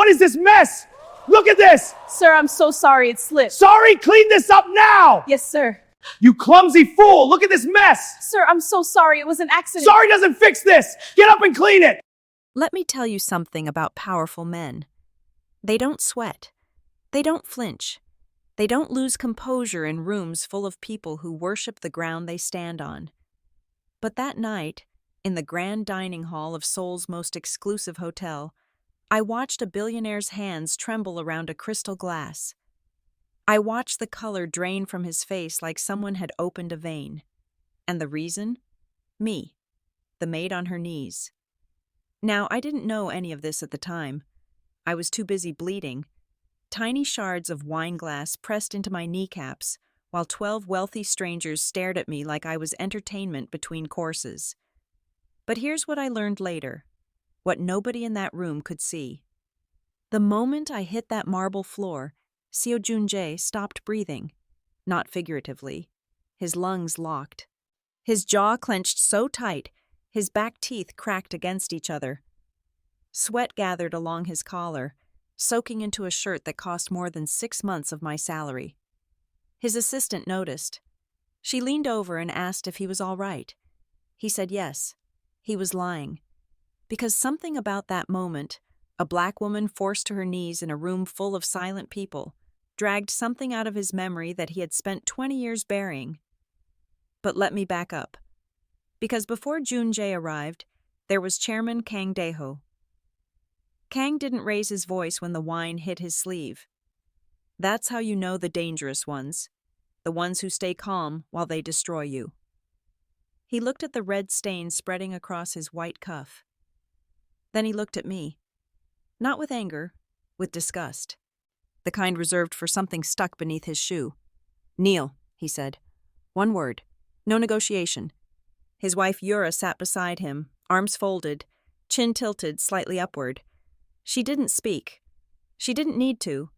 What is this mess? Look at this. Sir, I'm so sorry, it slipped. Sorry, clean this up now. Yes, sir. You clumsy fool. Look at this mess. Sir, I'm so sorry, it was an accident. Sorry doesn't fix this. Get up and clean it. Let me tell you something about powerful men. They don't sweat. They don't flinch. They don't lose composure in rooms full of people who worship the ground they stand on. But that night, in the grand dining hall of Seoul's most exclusive hotel, I watched a billionaire's hands tremble around a crystal glass. I watched the color drain from his face like someone had opened a vein. And the reason? Me, the maid on her knees. Now, I didn't know any of this at the time. I was too busy bleeding. Tiny shards of wine glass pressed into my kneecaps, while 12 wealthy strangers stared at me like I was entertainment between courses. But here's what I learned later, what nobody in that room could see. The moment I hit that marble floor, Seo Joonjae stopped breathing, not figuratively. His lungs locked. His jaw clenched so tight, his back teeth cracked against each other. Sweat gathered along his collar, soaking into a shirt that cost more than 6 months of my salary. His assistant noticed. She leaned over and asked if he was all right. He said yes. He was lying. Because something about that moment, a black woman forced to her knees in a room full of silent people, dragged something out of his memory that he had spent 20 years burying. But let me back up. Because before Joonjae arrived, there was Chairman Kang Dae-ho. Kang didn't raise his voice when the wine hit his sleeve. That's how you know the dangerous ones, the ones who stay calm while they destroy you. He looked at the red stain spreading across his white cuff. Then he looked at me. Not with anger, with disgust. The kind reserved for something stuck beneath his shoe. "Kneel," he said. "One word. No negotiation." His wife Yura sat beside him, arms folded, chin tilted slightly upward. She didn't speak. She didn't need to.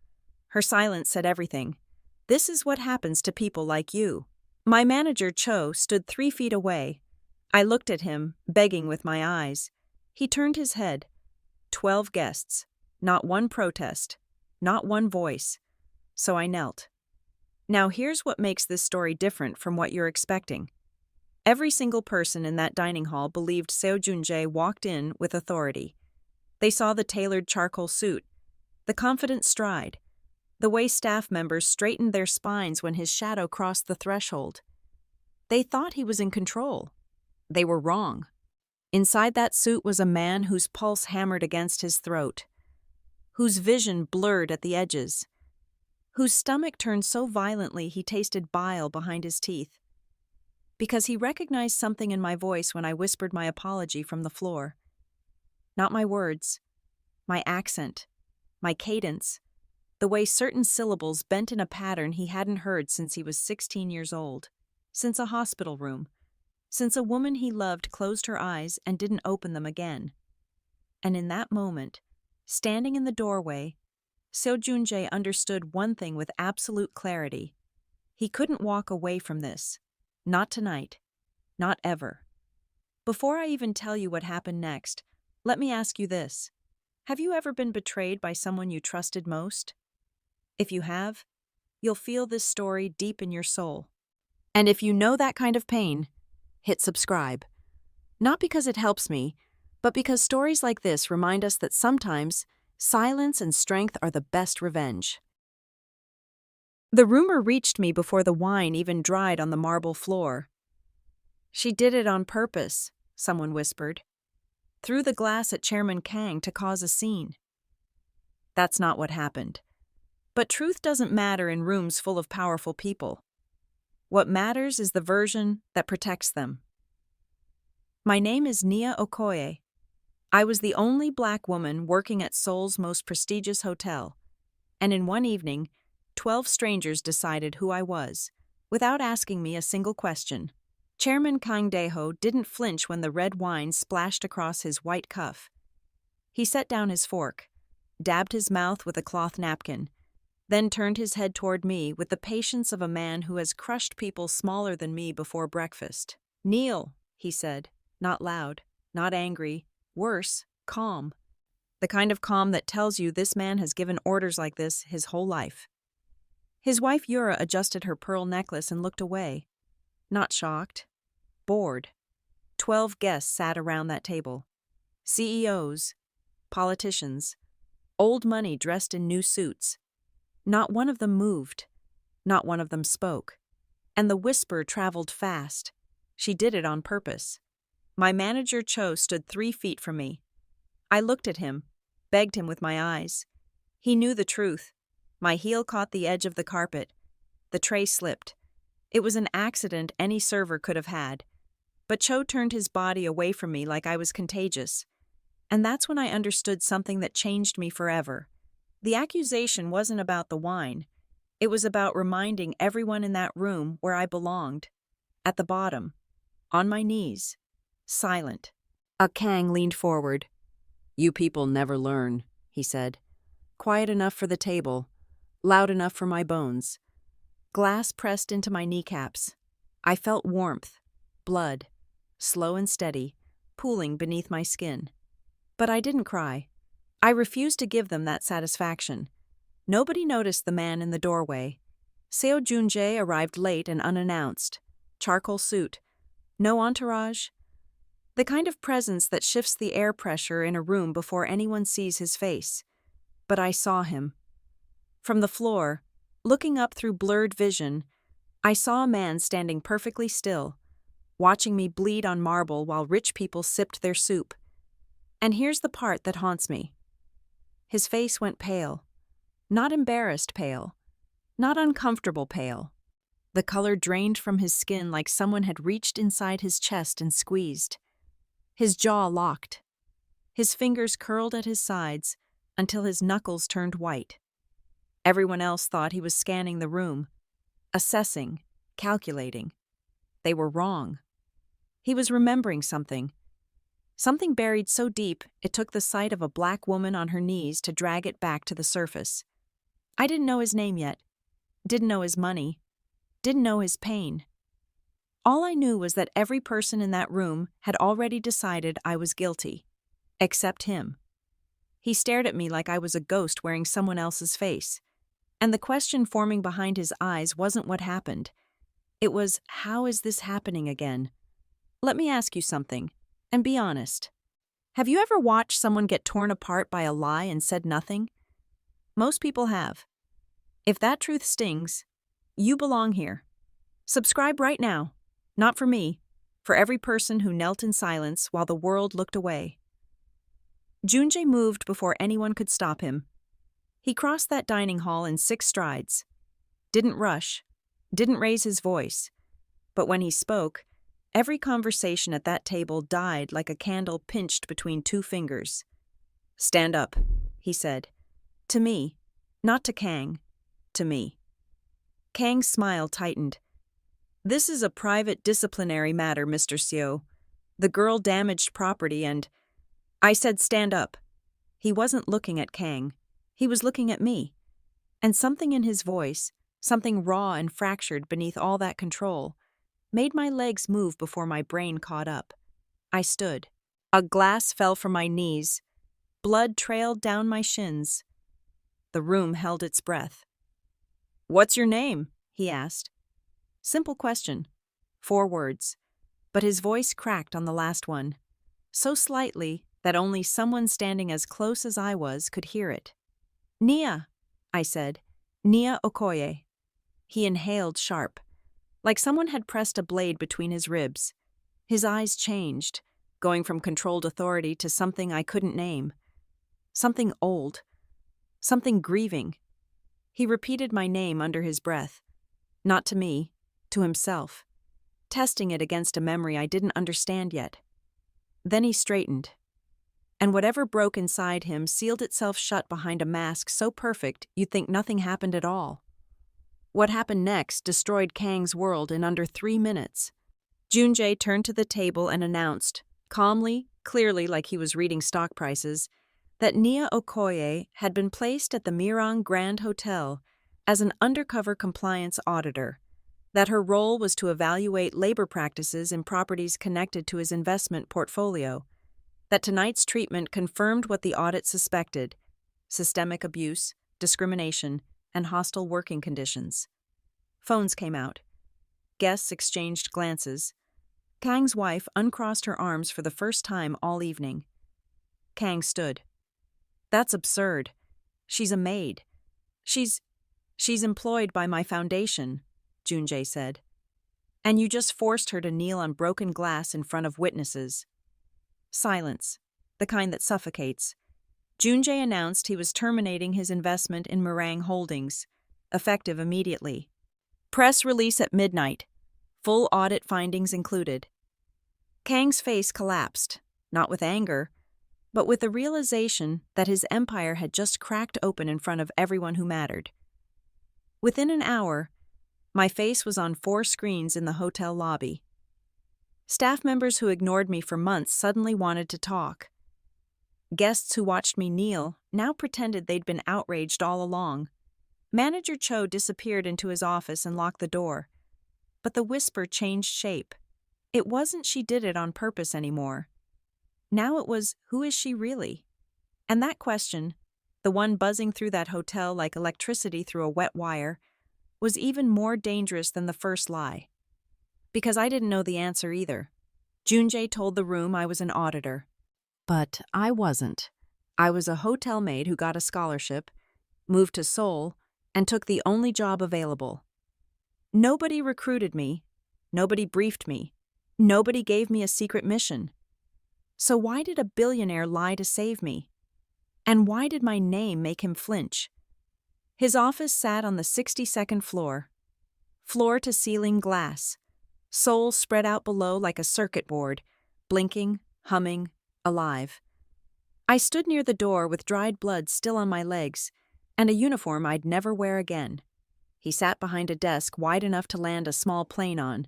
Her silence said everything. This is what happens to people like you. My manager, Cho, stood 3 feet away. I looked at him, begging with my eyes. He turned his head. 12 guests. Not one protest. Not one voice. So I knelt. Now here's what makes this story different from what you're expecting. Every single person in that dining hall believed Seo Joonjae walked in with authority. They saw the tailored charcoal suit, the confident stride, the way staff members straightened their spines when his shadow crossed the threshold. They thought he was in control. They were wrong. Inside that suit was a man whose pulse hammered against his throat, whose vision blurred at the edges, whose stomach turned so violently he tasted bile behind his teeth. Because he recognized something in my voice when I whispered my apology from the floor. Not my words, my accent, my cadence, the way certain syllables bent in a pattern he hadn't heard since he was 16 years old, since a hospital room, since a woman he loved closed her eyes and didn't open them again. And in that moment, standing in the doorway, Seo Joonjae understood one thing with absolute clarity. He couldn't walk away from this. Not tonight. Not ever. Before I even tell you what happened next, let me ask you this. Have you ever been betrayed by someone you trusted most? If you have, you'll feel this story deep in your soul. And if you know that kind of pain, hit subscribe. Not because it helps me, but because stories like this remind us that sometimes silence and strength are the best revenge. The rumor reached me before the wine even dried on the marble floor. "She did it on purpose," someone whispered. "Threw the glass at Chairman Kang to cause a scene." That's not what happened. But truth doesn't matter in rooms full of powerful people. What matters is the version that protects them. My name is Nia Okoye. I was the only black woman working at Seoul's most prestigious hotel, and in one evening, 12 strangers decided who I was, without asking me a single question. Chairman Kang Dae-ho didn't flinch when the red wine splashed across his white cuff. He set down his fork, dabbed his mouth with a cloth napkin, then turned his head toward me with the patience of a man who has crushed people smaller than me before breakfast. "Kneel," he said, not loud, not angry, worse, calm. The kind of calm that tells you this man has given orders like this his whole life. His wife Yura adjusted her pearl necklace and looked away. Not shocked. Bored. 12 guests sat around that table. CEOs, politicians, old money dressed in new suits. Not one of them moved. Not one of them spoke. And the whisper traveled fast. She did it on purpose. My manager Cho stood 3 feet from me. I looked at him, begged him with my eyes. He knew the truth. My heel caught the edge of the carpet. The tray slipped. It was an accident any server could have had. But Cho turned his body away from me like I was contagious. And that's when I understood something that changed me forever. The accusation wasn't about the wine. It was about reminding everyone in that room where I belonged. At the bottom. On my knees. Silent. Kang leaned forward. "You people never learn," he said. Quiet enough for the table. Loud enough for my bones. Glass pressed into my kneecaps. I felt warmth. Blood. Slow and steady. Pooling beneath my skin. But I didn't cry. I refused to give them that satisfaction. Nobody noticed the man in the doorway. Seo Joonjae arrived late and unannounced. Charcoal suit. No entourage. The kind of presence that shifts the air pressure in a room before anyone sees his face. But I saw him. From the floor, looking up through blurred vision, I saw a man standing perfectly still, watching me bleed on marble while rich people sipped their soup. And here's the part that haunts me. His face went pale. Not embarrassed pale. Not uncomfortable pale. The color drained from his skin like someone had reached inside his chest and squeezed. His jaw locked. His fingers curled at his sides until his knuckles turned white. Everyone else thought he was scanning the room, assessing, calculating. They were wrong. He was remembering something. Something buried so deep it took the sight of a black woman on her knees to drag it back to the surface. I didn't know his name yet. Didn't know his money. Didn't know his pain. All I knew was that every person in that room had already decided I was guilty. Except him. He stared at me like I was a ghost wearing someone else's face. And the question forming behind his eyes wasn't what happened. It was, how is this happening again? Let me ask you something, and be honest. Have you ever watched someone get torn apart by a lie and said nothing? Most people have. If that truth stings, you belong here. Subscribe right now. Not for me, for every person who knelt in silence while the world looked away. Joonjae moved before anyone could stop him. He crossed that dining hall in 6 strides. Didn't rush, didn't raise his voice. But when he spoke, every conversation at that table died like a candle pinched between 2 fingers. "Stand up," he said. To me, not to Kang, to me. Kang's smile tightened. "This is a private disciplinary matter, Mr. Seo. The girl damaged property and—" I said stand up. He wasn't looking at Kang. He was looking at me. And something in his voice, something raw and fractured beneath all that control, made my legs move before my brain caught up. I stood. A glass fell from my knees. Blood trailed down my shins. The room held its breath. "What's your name?" he asked. Simple question. 4 words. But his voice cracked on the last one. So slightly that only someone standing as close as I was could hear it. "Nia," I said. "Nia Okoye." He inhaled sharp, like someone had pressed a blade between his ribs. His eyes changed, going from controlled authority to something I couldn't name. Something old. Something grieving. He repeated my name under his breath. Not to me, to himself. Testing it against a memory I didn't understand yet. Then he straightened. And whatever broke inside him sealed itself shut behind a mask so perfect you'd think nothing happened at all. What happened next destroyed Kang's world in under 3 minutes. Joonjae turned to the table and announced, calmly, clearly like he was reading stock prices, that Nia Okoye had been placed at the Mirang Grand Hotel as an undercover compliance auditor, that her role was to evaluate labor practices in properties connected to his investment portfolio. that tonight's treatment confirmed what the audit suspected: systemic abuse, discrimination, and hostile working conditions. Phones came out. Guests exchanged glances. Kang's wife uncrossed her arms for the first time all evening. Kang stood. "That's absurd. She's a maid. She's employed by my foundation," Joonjae said. "And you just forced her to kneel on broken glass in front of witnesses." Silence, the kind that suffocates. Joonjae announced he was terminating his investment in Meringue Holdings, effective immediately. Press release at midnight. Full audit findings included. Kang's face collapsed, not with anger, but with the realization that his empire had just cracked open in front of everyone who mattered. Within an hour, my face was on 4 screens in the hotel lobby. Staff members who ignored me for months suddenly wanted to talk. Guests who watched me kneel now pretended they'd been outraged all along. Manager Cho disappeared into his office and locked the door. But the whisper changed shape. It wasn't she did it on purpose anymore. Now it was, who is she really? And that question, the one buzzing through that hotel like electricity through a wet wire, was even more dangerous than the first lie. Because I didn't know the answer either. Joonjae told the room I was an auditor. But I wasn't. I was a hotel maid who got a scholarship, moved to Seoul, and took the only job available. Nobody recruited me. Nobody briefed me. Nobody gave me a secret mission. So why did a billionaire lie to save me? And why did my name make him flinch? His office sat on the 62nd floor. Floor-to-ceiling glass. Seoul spread out below like a circuit board, blinking, humming, alive. I stood near the door with dried blood still on my legs, and a uniform I'd never wear again. He sat behind a desk wide enough to land a small plane on.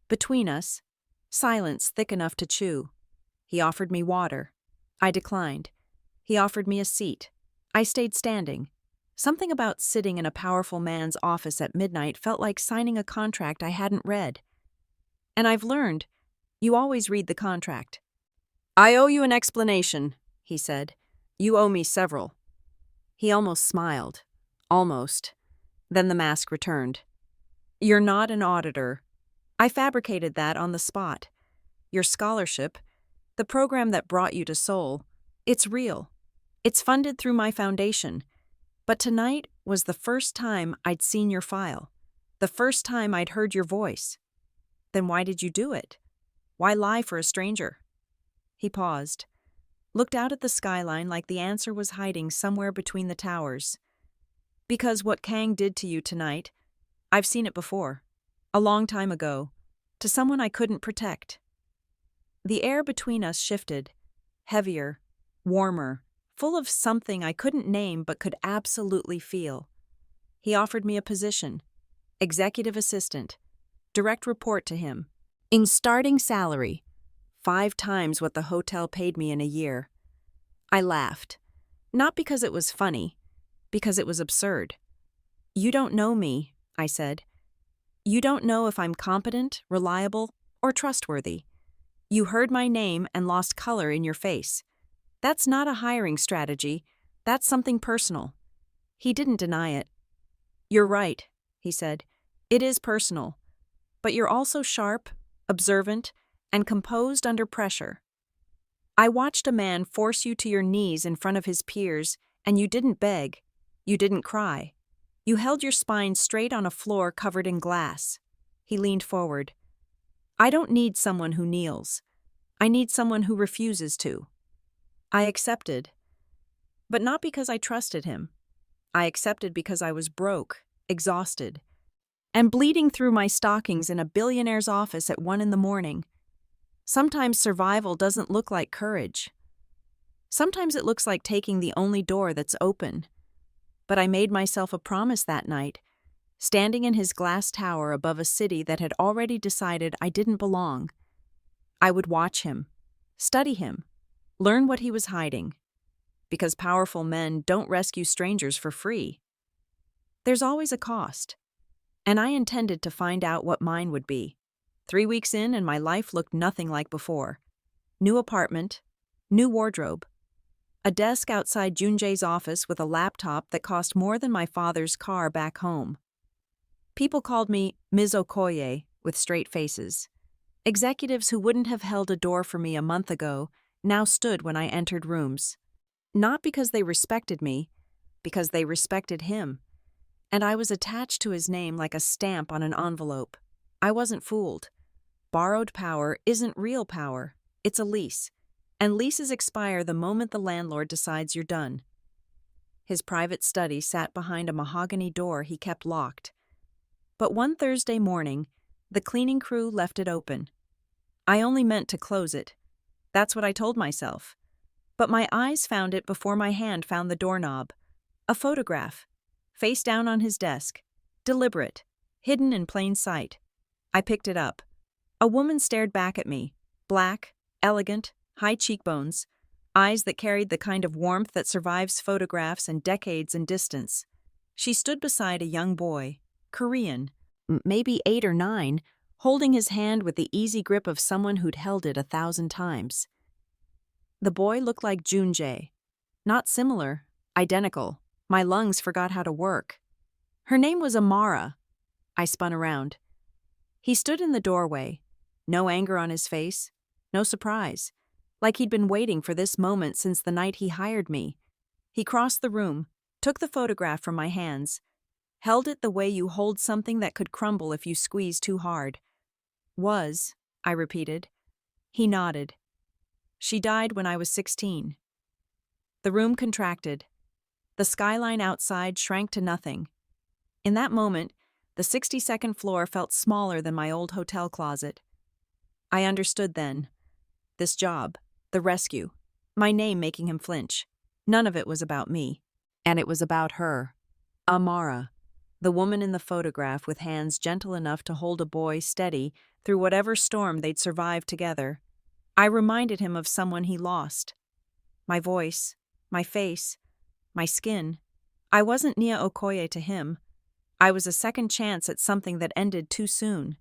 Between us, silence thick enough to chew. He offered me water. I declined. He offered me a seat. I stayed standing. Something about sitting in a powerful man's office at midnight felt like signing a contract I hadn't read. And I've learned, you always read the contract. "I owe you an explanation," he said. "You owe me several." He almost smiled. Almost. Then the mask returned. "You're not an auditor. I fabricated that on the spot. Your scholarship, the program that brought you to Seoul, it's real. It's funded through my foundation. But tonight was the first time I'd seen your file. The first time I'd heard your voice. Then why did you do it? Why lie for a stranger?" He paused, looked out at the skyline like the answer was hiding somewhere between the towers. "Because what Kang did to you tonight, I've seen it before, a long time ago, to someone I couldn't protect." The air between us shifted, heavier, warmer, full of something I couldn't name but could absolutely feel. He offered me a position, executive assistant, direct report to him, in starting salary, 5 times what the hotel paid me in a year. I laughed, not because it was funny, because it was absurd. "You don't know me," I said. "You don't know if I'm competent, reliable, or trustworthy. You heard my name and lost color in your face. That's not a hiring strategy. That's something personal." He didn't deny it. "You're right," he said. "It is personal. But you're also sharp, observant, and composed under pressure. I watched a man force you to your knees in front of his peers, and you didn't beg. You didn't cry. You held your spine straight on a floor covered in glass." He leaned forward. "I don't need someone who kneels. I need someone who refuses to." I accepted. But not because I trusted him. I accepted because I was broke, exhausted, and bleeding through my stockings in a billionaire's office at 1 a.m. Sometimes survival doesn't look like courage. Sometimes it looks like taking the only door that's open. But I made myself a promise that night, standing in his glass tower above a city that had already decided I didn't belong. I would watch him, study him, learn what he was hiding. Because powerful men don't rescue strangers for free. There's always a cost. And I intended to find out what mine would be. 3 weeks in and my life looked nothing like before. New apartment, New wardrobe. A desk outside Joonjae's office with a laptop that cost more than my father's car back home. People called me Ms. Okoye with straight faces. Executives who wouldn't have held a door for me a month ago now stood when I entered rooms. Not because they respected me, because they respected him. And I was attached to his name like a stamp on an envelope. I wasn't fooled. Borrowed power isn't real power. It's a lease. And leases expire the moment the landlord decides you're done. His private study sat behind a mahogany door he kept locked. But one Thursday morning, the cleaning crew left it open. I only meant to close it. That's what I told myself. But my eyes found it before my hand found the doorknob. A photograph, face down on his desk, deliberate, hidden in plain sight. I picked it up. A woman stared back at me, black, elegant, high cheekbones, eyes that carried the kind of warmth that survives photographs and decades in distance. She stood beside a young boy, Korean, maybe 8 or 9, holding his hand with the easy grip of someone who'd held it 1,000 times. The boy looked like Joonjae. Not similar, identical. My lungs forgot how to work. Her name was Amara. I spun around. He stood in the doorway, no anger on his face, no surprise, like he'd been waiting for this moment since the night he hired me. He crossed the room, took the photograph from my hands, held it the way you hold something that could crumble if you squeeze too hard. I repeated. He nodded. She died when I was 16. The room contracted. The skyline outside shrank to nothing. In that moment, the 62nd floor felt smaller than my old hotel closet. I understood then. This job, the rescue, my name making him flinch. None of it was about me. And it was about her. Amara, the woman in the photograph with hands gentle enough to hold a boy steady through whatever storm they'd survived together. I reminded him of someone he lost. My voice, my face, my skin. I wasn't Nia Okoye to him. I was a second chance at something that ended too soon.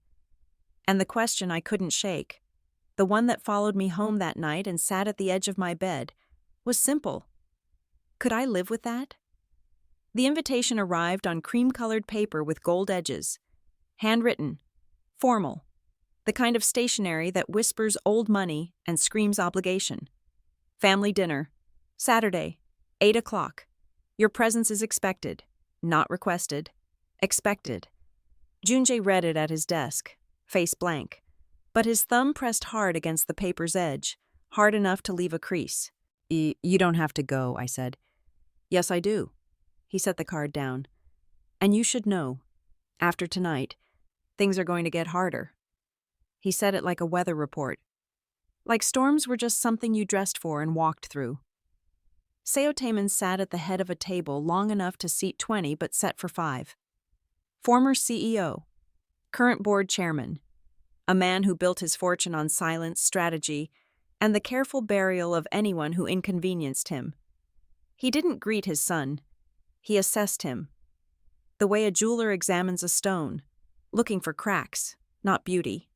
And the question I couldn't shake, the one that followed me home that night and sat at the edge of my bed, was simple. Could I live with that? The invitation arrived on cream-colored paper with gold edges. Handwritten. Formal. The kind of stationery that whispers old money and screams obligation. Family dinner. Saturday, 8 o'clock. Your presence is expected. Not requested. Expected. Joonjae read it at his desk, face blank. But his thumb pressed hard against the paper's edge, hard enough to leave a crease. You don't have to go, I said. Yes, I do. He set the card down. And you should know, after tonight, things are going to get harder. He said it like a weather report. Like storms were just something you dressed for and walked through. Seo Taemin sat at the head of a table long enough to seat 20 but set for 5. Former CEO. Current board chairman. A man who built his fortune on silence, strategy, and the careful burial of anyone who inconvenienced him. He didn't greet his son. He assessed him. The way a jeweler examines a stone, looking for cracks, not beauty.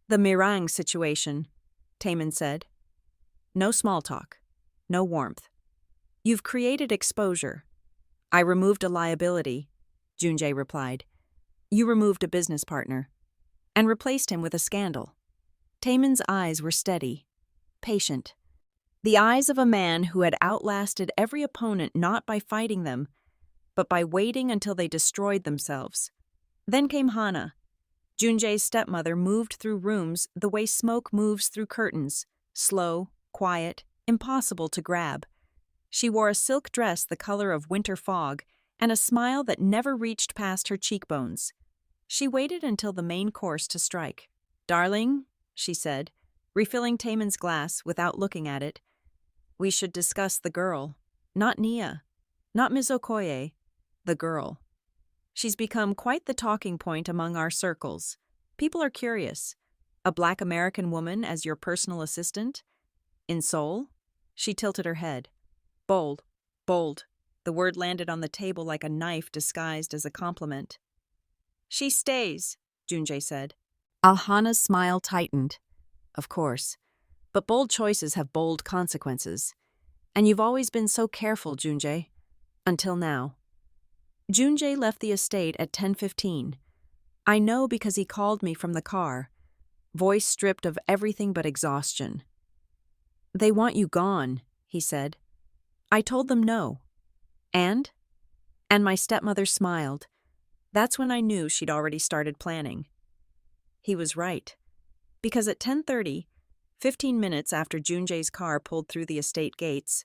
The Mirang situation, Taemin said. No small talk. No warmth. You've created exposure. I removed a liability, Joonjae replied. You removed a business partner. And replaced him with a scandal. Taemin's eyes were steady, patient. The eyes of a man who had outlasted every opponent not by fighting them, but by waiting until they destroyed themselves. Then came Hana. Joonjae's stepmother moved through rooms the way smoke moves through curtains, slow, quiet, impossible to grab. She wore a silk dress the color of winter fog and a smile that never reached past her cheekbones. She waited until the main course to strike. Darling, she said, refilling Taemin's glass without looking at it, we should discuss the girl, not Nia, not Ms. Okoye, the girl. She's become quite the talking point among our circles. People are curious. A Black American woman as your personal assistant? In Seoul? She tilted her head. Bold, bold. The word landed on the table like a knife disguised as a compliment. She stays, Joonjae said. Alhana's smile tightened. Of course. But bold choices have bold consequences. And you've always been so careful, Joonjae. Until now. Joonjae left the estate at 10:15. I know because he called me from the car, voice stripped of everything but exhaustion. "They want you gone," he said. I told them no. And? And my stepmother smiled. That's when I knew she'd already started planning. He was right. Because at 10:30, 15 minutes after Joonjae's car pulled through the estate gates,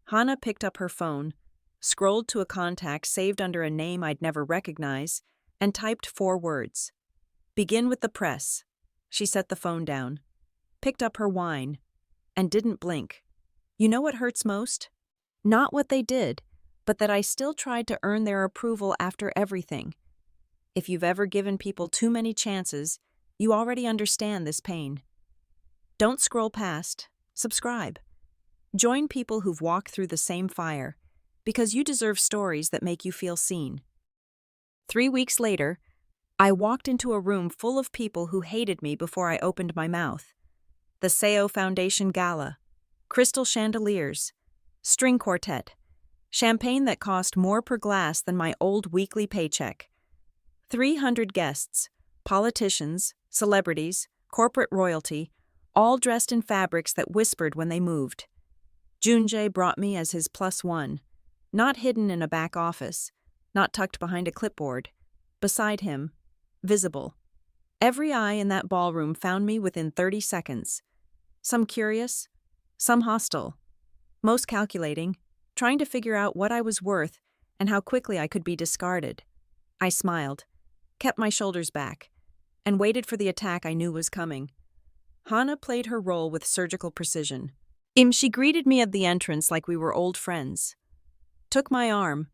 Hana picked up her phone, scrolled to a contact saved under a name I'd never recognize, and typed 4 words. "Begin with the press." She set the phone down, picked up her wine, and didn't blink. You know what hurts most? Not what they did, but that I still tried to earn their approval after everything. If you've ever given people too many chances, you already understand this pain. Don't scroll past. Subscribe. Join people who've walked through the same fire, because you deserve stories that make you feel seen. 3 weeks later, I walked into a room full of people who hated me before I opened my mouth. The Seo Foundation Gala, crystal chandeliers, string quartet, champagne that cost more per glass than my old weekly paycheck. 300 guests, politicians, celebrities, corporate royalty, all dressed in fabrics that whispered when they moved. Joonjae brought me as his +1, not hidden in a back office, not tucked behind a clipboard. Beside him, visible. Every eye in that ballroom found me within 30 seconds. Some curious, some hostile, most calculating, trying to figure out what I was worth and how quickly I could be discarded. I smiled, kept my shoulders back, and waited for the attack I knew was coming. Hana played her role with surgical precision. She greeted me at the entrance like we were old friends, took my arm,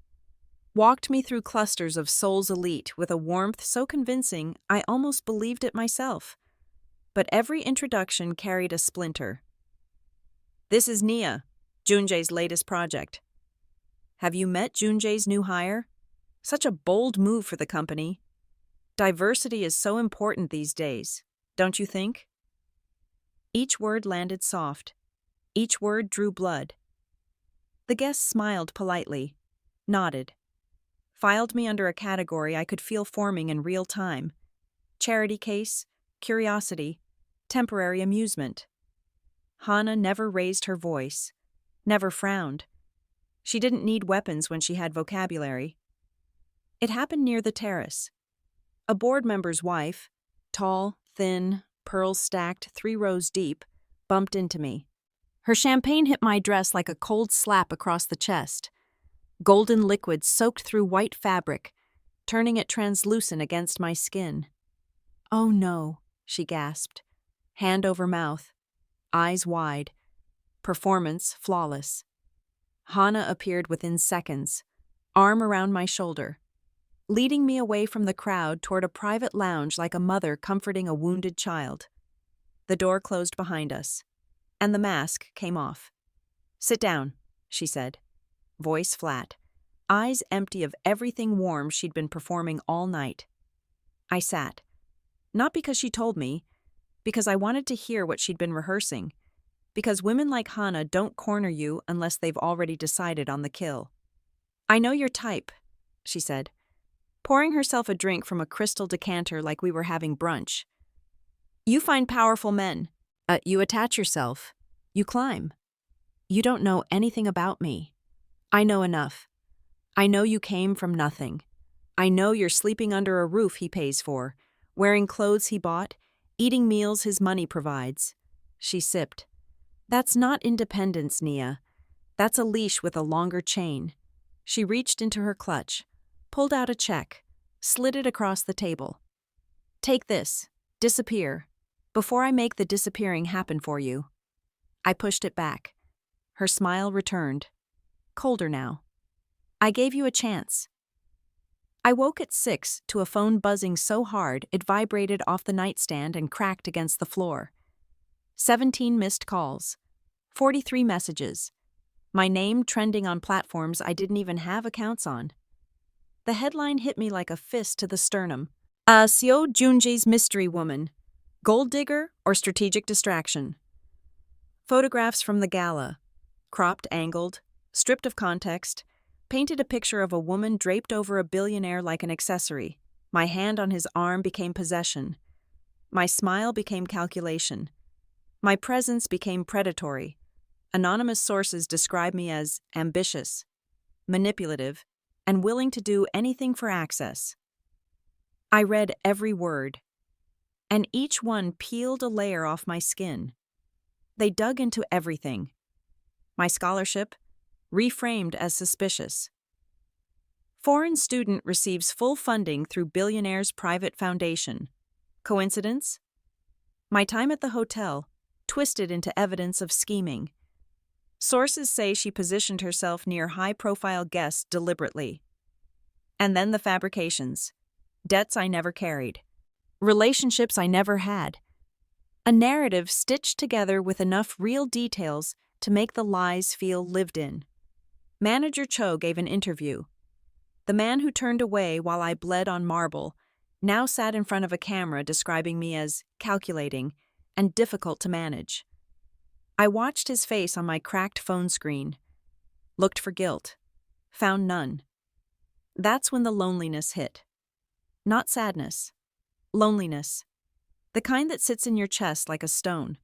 walked me through clusters of Seoul's elite with a warmth so convincing I almost believed it myself. But every introduction carried a splinter. "This is Nia, Joonjae's latest project. Have you met Joonjae's new hire? Such a bold move for the company. Diversity is so important these days, don't you think?" Each word landed soft. Each word drew blood. The guest smiled politely, nodded, filed me under a category I could feel forming in real time. Charity case, curiosity, temporary amusement. Hana never raised her voice, never frowned. She didn't need weapons when she had vocabulary. It happened near the terrace. A board member's wife, tall, thin, pearls stacked 3 rows deep, bumped into me. Her champagne hit my dress like a cold slap across the chest. Golden liquid soaked through white fabric, turning it translucent against my skin. "Oh no," she gasped, hand over mouth, eyes wide, performance flawless. Hana appeared within seconds, arm around my shoulder, leading me away from the crowd toward a private lounge like a mother comforting a wounded child. The door closed behind us, and the mask came off. "Sit down," she said, voice flat, eyes empty of everything warm she'd been performing all night. I sat, not because she told me, because I wanted to hear what she'd been rehearsing, because women like Hana don't corner you unless they've already decided on the kill. "I know your type," she said, pouring herself a drink from a crystal decanter like we were having brunch. "You find powerful men. You attach yourself. You climb. You don't know anything about me. I know enough. I know you came from nothing. I know you're sleeping under a roof he pays for, wearing clothes he bought, eating meals his money provides." She sipped. "That's not independence, Nia. That's a leash with a longer chain." She reached into her clutch, pulled out a check, slid it across the table. "Take this. Disappear. Before I make the disappearing happen for you." I pushed it back. Her smile returned. Colder now. "I gave you a chance." I woke at 6 to a phone buzzing so hard it vibrated off the nightstand and cracked against the floor. 17 missed calls. 43 messages. My name trending on platforms I didn't even have accounts on. The headline hit me like a fist to the sternum. Seo Joonjae's mystery woman. Gold digger or strategic distraction? Photographs from the gala, cropped, angled, stripped of context, painted a picture of a woman draped over a billionaire like an accessory. My hand on his arm became possession. My smile became calculation. My presence became predatory. Anonymous sources describe me as ambitious, manipulative, and willing to do anything for access. I read every word, and each one peeled a layer off my skin. They dug into everything. My scholarship, reframed as suspicious. Foreign student receives full funding through Billionaire's private foundation. Coincidence? My time at the hotel, twisted into evidence of scheming. Sources say she positioned herself near high-profile guests deliberately. And then the fabrications. Debts I never carried. Relationships I never had. A narrative stitched together with enough real details to make the lies feel lived in. Manager Cho gave an interview. The man who turned away while I bled on marble now sat in front of a camera describing me as calculating and difficult to manage. I watched his face on my cracked phone screen, looked for guilt, found none. That's when the loneliness hit. Not sadness, loneliness, the kind that sits in your chest like a stone.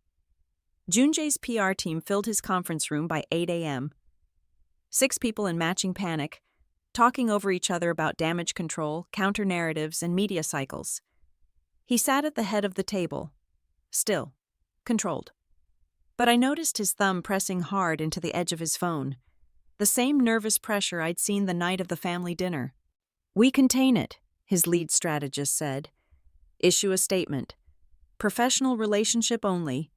Joonjae's PR team filled his conference room by 8 a.m. 6 people in matching panic, talking over each other about damage control, counter-narratives, and media cycles. He sat at the head of the table, still, controlled. But I noticed his thumb pressing hard into the edge of his phone, the same nervous pressure I'd seen the night of the family dinner. "We contain it," his lead strategist said. "Issue a statement. Professional relationship only.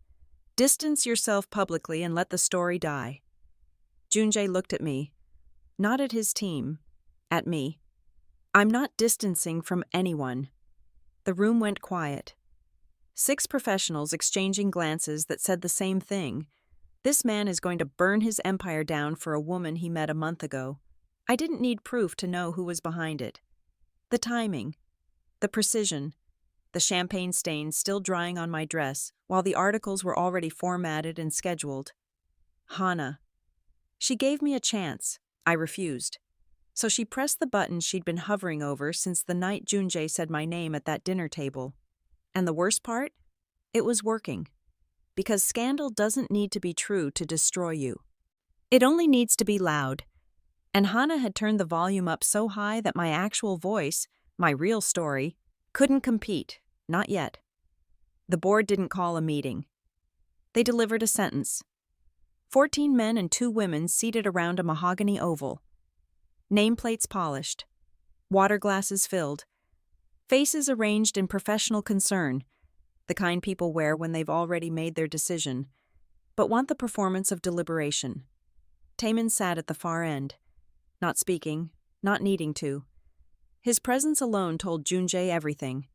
Distance yourself publicly and let the story die." Joonjae looked at me, not at his team, at me. "I'm not distancing from anyone." The room went quiet. 6 professionals exchanging glances that said the same thing. This man is going to burn his empire down for a woman he met a month ago. I didn't need proof to know who was behind it. The timing, the precision, the champagne stains still drying on my dress while the articles were already formatted and scheduled. Hana. She gave me a chance. I refused. So she pressed the button she'd been hovering over since the night Joonjae said my name at that dinner table. And the worst part? It was working. Because scandal doesn't need to be true to destroy you. It only needs to be loud. And Hana had turned the volume up so high that my actual voice, my real story, couldn't compete. Not yet. The board didn't call a meeting. They delivered a sentence. 14 men and 2 women seated around a mahogany oval. Nameplates polished. Water glasses filled. Faces arranged in professional concern, the kind people wear when they've already made their decision, but want the performance of deliberation. Taemin sat at the far end, not speaking, not needing to. His presence alone told Joonjae everything.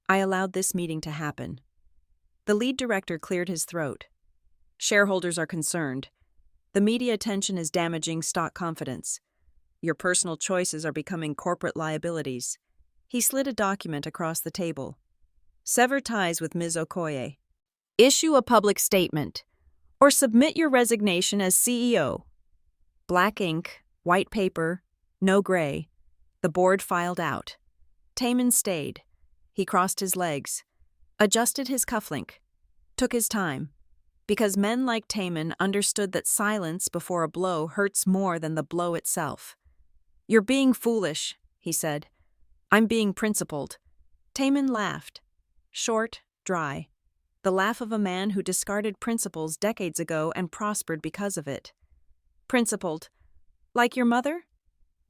I allowed this meeting to happen. The lead director cleared his throat. Shareholders are concerned. The media attention is damaging stock confidence. Your personal choices are becoming corporate liabilities. He slid a document across the table. Sever ties with Ms. Okoye. Issue a public statement. Or submit your resignation as CEO. Black ink, white paper, no gray. The board filed out. Taemin stayed. He crossed his legs, adjusted his cufflink, took his time. Because men like Taemin understood that silence before a blow hurts more than the blow itself. "You're being foolish," he said. "I'm being principled." Taemin laughed. Short, dry. The laugh of a man who discarded principles decades ago and prospered because of it. Principled. Like your mother?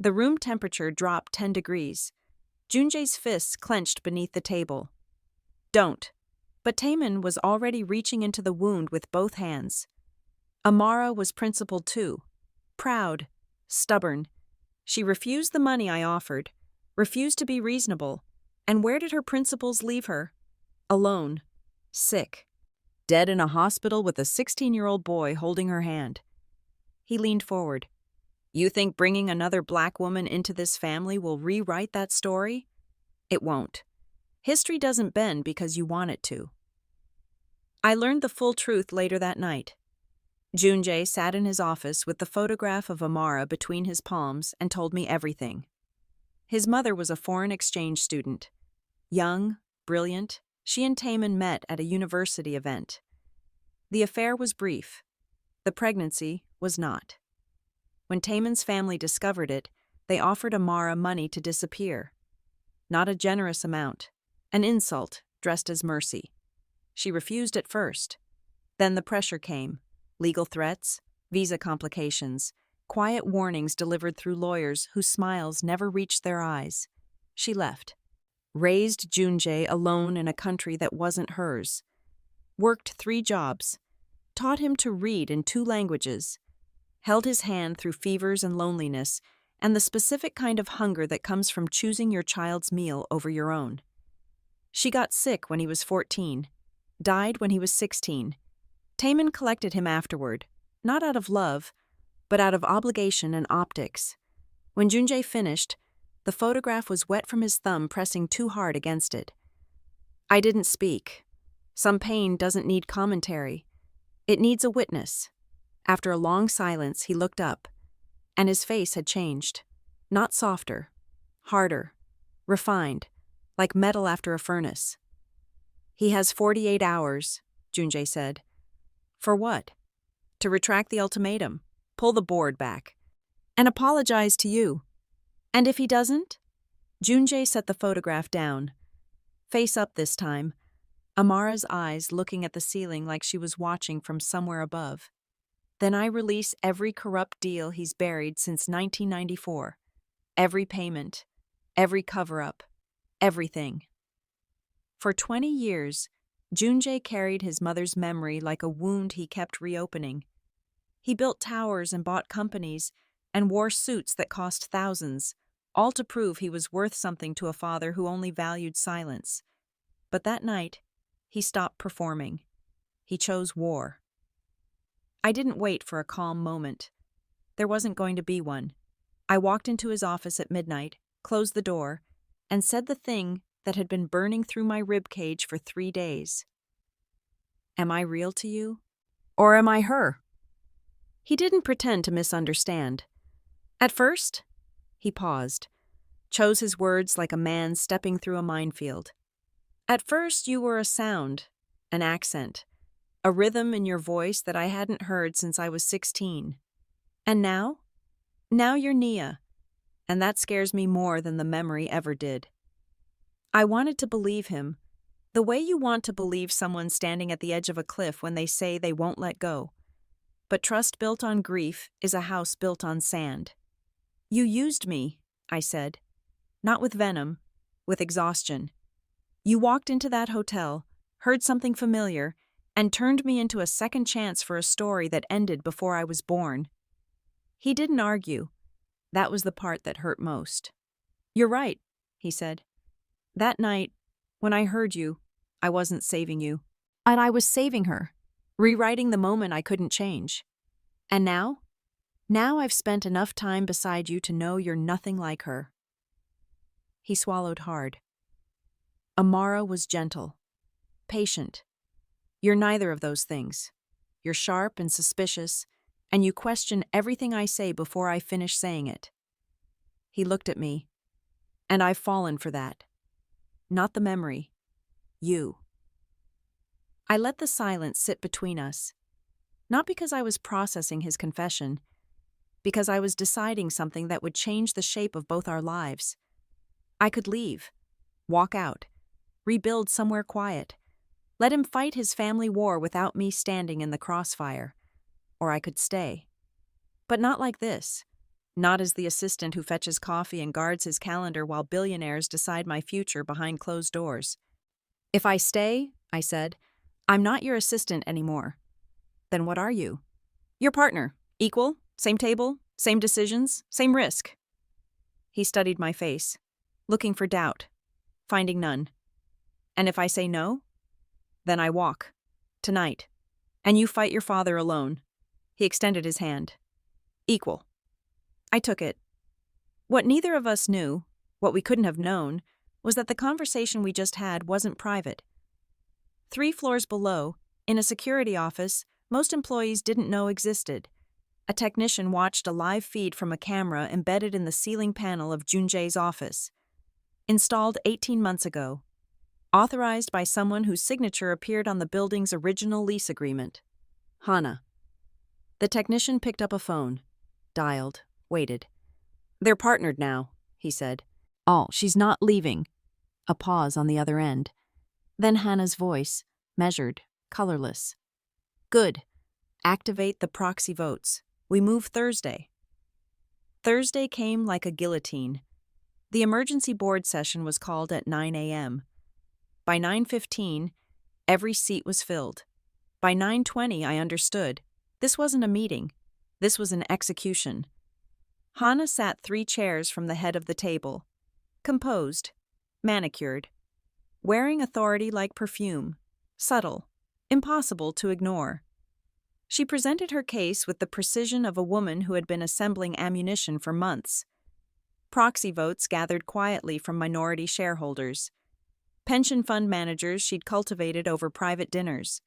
The room temperature dropped 10 degrees. Joonjae's fists clenched beneath the table. Don't. But Taemin was already reaching into the wound with both hands. Amara was principled too. Proud. Stubborn. She refused the money I offered. Refused to be reasonable. And where did her principles leave her? Alone. Sick. Dead in a hospital with a 16-year-old boy holding her hand. He leaned forward. You think bringing another black woman into this family will rewrite that story? It won't. History doesn't bend because you want it to. I learned the full truth later that night. Joonjae sat in his office with the photograph of Amara between his palms and told me everything. His mother was a foreign exchange student. Young, brilliant, she and Taemin met at a university event. The affair was brief. The pregnancy was not. When Taemin's family discovered it, they offered Amara money to disappear. Not a generous amount, an insult dressed as mercy. She refused at first. Then the pressure came. Legal threats, visa complications, quiet warnings delivered through lawyers whose smiles never reached their eyes. She left. Raised Joonjae alone in a country that wasn't hers. Worked 3 jobs. Taught him to read in 2 languages. Held his hand through fevers and loneliness and the specific kind of hunger that comes from choosing your child's meal over your own. She got sick when he was 14. Died when he was 16. Taemin collected him afterward, not out of love, but out of obligation and optics. When Joonjae finished, the photograph was wet from his thumb pressing too hard against it. I didn't speak. Some pain doesn't need commentary. It needs a witness. After a long silence, he looked up, and his face had changed. Not softer, harder, refined, like metal after a furnace. He has 48 hours, Joonjae said. For what? To retract the ultimatum, pull the board back, and apologize to you. And if he doesn't? Joonjae set the photograph down. Face up this time, Amara's eyes looking at the ceiling like she was watching from somewhere above. Then I release every corrupt deal he's buried since 1994. Every payment, every cover-up, everything. For 20 years, Joonjae carried his mother's memory like a wound he kept reopening. He built towers and bought companies and wore suits that cost thousands, all to prove he was worth something to a father who only valued silence. But that night, he stopped performing. He chose war. I didn't wait for a calm moment. There wasn't going to be one. I walked into his office at midnight, closed the door, and said the thing that had been burning through my ribcage for 3 days. Am I real to you? Or am I her? He didn't pretend to misunderstand. At first, he paused, chose his words like a man stepping through a minefield. At first, you were a sound, an accent, a rhythm in your voice that I hadn't heard since I was 16. And now? Now you're Nia, and that scares me more than the memory ever did. I wanted to believe him, the way you want to believe someone standing at the edge of a cliff when they say they won't let go. But trust built on grief is a house built on sand. You used me, I said. Not with venom, with exhaustion. You walked into that hotel, heard something familiar, and turned me into a second chance for a story that ended before I was born. He didn't argue. That was the part that hurt most. You're right, he said. That night, when I heard you, I wasn't saving you. And I was saving her, rewriting the moment I couldn't change. And now? Now I've spent enough time beside you to know you're nothing like her. He swallowed hard. Amara was gentle, patient. You're neither of those things. You're sharp and suspicious, and you question everything I say before I finish saying it. He looked at me, and I've fallen for that. Not the memory. You. I let the silence sit between us, not because I was processing his confession, because I was deciding something that would change the shape of both our lives. I could leave, walk out, rebuild somewhere quiet, let him fight his family war without me standing in the crossfire, or I could stay. But not like this. Not as the assistant who fetches coffee and guards his calendar while billionaires decide my future behind closed doors. If I stay, I said, I'm not your assistant anymore. Then what are you? Your partner. Equal, same table, same decisions, same risk. He studied my face, looking for doubt, finding none. And if I say no, then I walk. Tonight. And you fight your father alone. He extended his hand. Equal. I took it. What neither of us knew, what we couldn't have known, was that the conversation we just had wasn't private. 3 floors below, in a security office, most employees didn't know existed. A technician watched a live feed from a camera embedded in the ceiling panel of Joonjae's office. Installed 18 months ago. Authorized by someone whose signature appeared on the building's original lease agreement. Hana. The technician picked up a phone. Dialed. Waited. "They're partnered now," he said. "Oh, she's not leaving." A pause on the other end. Then Hannah's voice, measured, colorless. "Good. Activate the proxy votes. We move Thursday." Thursday came like a guillotine. The emergency board session was called at 9 a.m. By 9:15, every seat was filled. By 9:20, I understood. This wasn't a meeting. This was an execution. Hana sat 3 chairs from the head of the table. Composed. Manicured. Wearing authority like perfume. Subtle. Impossible to ignore. She presented her case with the precision of a woman who had been assembling ammunition for months. Proxy votes gathered quietly from minority shareholders. Pension fund managers she'd cultivated over private dinners.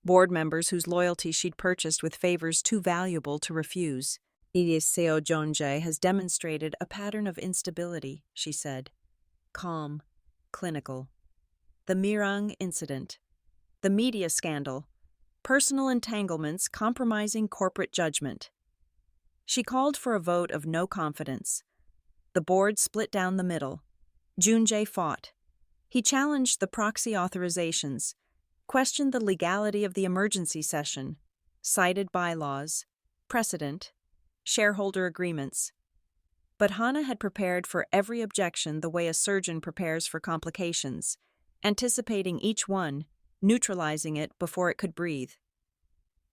Board members whose loyalty she'd purchased with favors too valuable to refuse. CEO Seo Joonjae has demonstrated a pattern of instability, she said. Calm. Clinical. The Mirang incident. The media scandal. Personal entanglements compromising corporate judgment. She called for a vote of no confidence. The board split down the middle. Joonjae fought. He challenged the proxy authorizations, questioned the legality of the emergency session, cited bylaws, precedent, shareholder agreements. But Hana had prepared for every objection the way a surgeon prepares for complications, anticipating each one, neutralizing it before it could breathe.